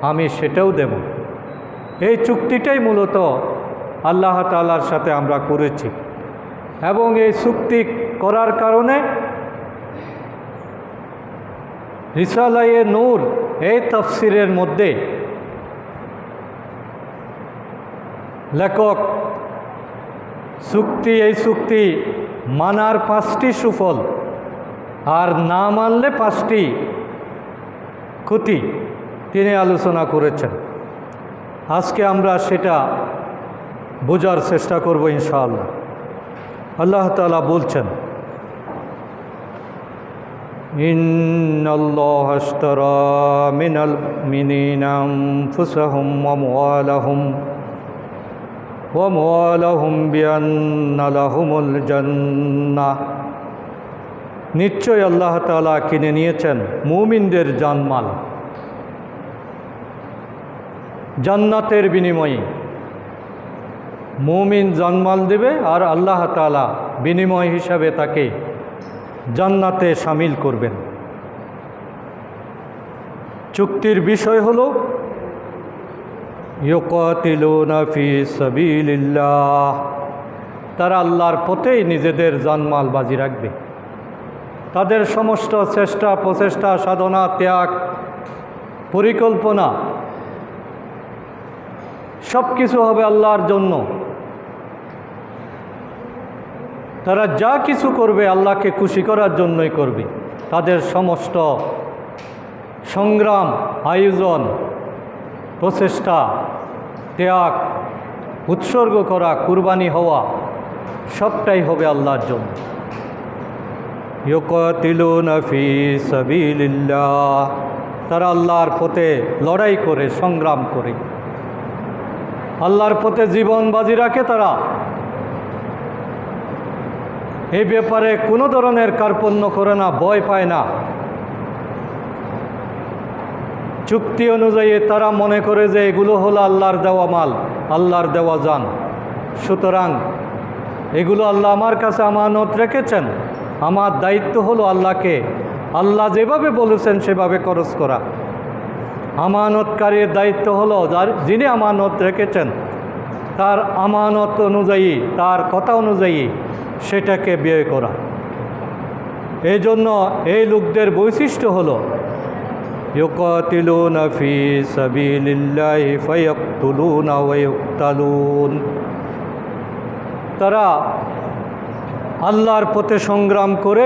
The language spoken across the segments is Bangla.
আমি সেটাও দেব। এই চুক্তিটাই মূলত আল্লাহ তাআলার সাথে আমরা করেছি এবং এই চুক্তি করার কারণে রিসালায়ে নূর এই তাফসিরের মধ্যে লেখক এই চুক্তি মানার 5টি সুফল আর না মানলে 5টি ক্ষতি তিনি আলোচনা করেছেন। আজকে আমরা সেটা বোঝার চেষ্টা করব ইনশাআল্লাহ। আল্লাহ তাআলা বলছেন, ইন্নাল্লাহা আশতারা মিনাল মুমিনিনা আনফুসাহুম ওয়া আমওয়ালাহুম বিআন্না লাহুমুল জান্নাহ। নিশ্চয় আল্লাহ তাআলা কিনে নিয়েছেন মুমিনদের জানমাল জান্নাতের বিনিময়ে। মুমিন জানমাল দেবে আর আল্লাহ তাআলা বিনিময় হিসাবে তাকে জান্নাতে শামিল করবেন। চুক্তির বিষয় হলো ইউকাতিলুনা ফি সাবিলিল্লাহ, তারা আল্লাহর পথেই নিজেদের জানমাল বাজি রাখবে। তাদের সমস্ত চেষ্টা প্রচেষ্টা সাধনা ত্যাগ পরিকল্পনা সব কিছু হবে আল্লাহর জন্য। তারা যা কিছু করবে আল্লাহকে খুশি করার জন্যই করবে। তাদের সমস্ত সংগ্রাম আয়োজন প্রচেষ্টা ত্যাগ উৎসর্গ করা কুরবানি হওয়া সবটাই হবে আল্লাহর জন্য। ইউকাতিলুনা ফি সাবিলিল্লাহ, তারা আল্লাহর পথে লড়াই করে সংগ্রাম করে আল্লাহর পথে জীবন বাজি রাখে। তারা এই ব্যাপারে কোনো ধরনের কার্পণ্য করে না, ভয় পায় না। চুক্তি অনুযায়ী তারা মনে করে যে এগুলো হলো আল্লাহর দেওয়া মাল, আল্লাহর দেওয়া জান, সুতরাং এগুলো আল্লাহ আমার কাছে আমানত রেখেছেন। আমার দায়িত্ব হলো আল্লাহকে আল্লাহ যেভাবে বলেছেন সেভাবে খরচ করা। আমানতকারীর দায়িত্ব হলো যিনি আমানত রেখেছেন তার আমানত অনুযায়ী তার কথা অনুযায়ী সেটাকে ব্যয় করা। এই জন্য এই লোকদের বৈশিষ্ট্য হলো ইউকাতিলুনা ফি সাবিলিল্লাহি ফায়াকতুলুনা ওয়া ইউকতালুন, তারা আল্লাহর পথে সংগ্রাম করে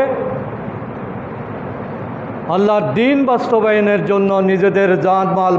আল্লাহর দ্বীন বাস্তবায়নের জন্য নিজেদের জান মাল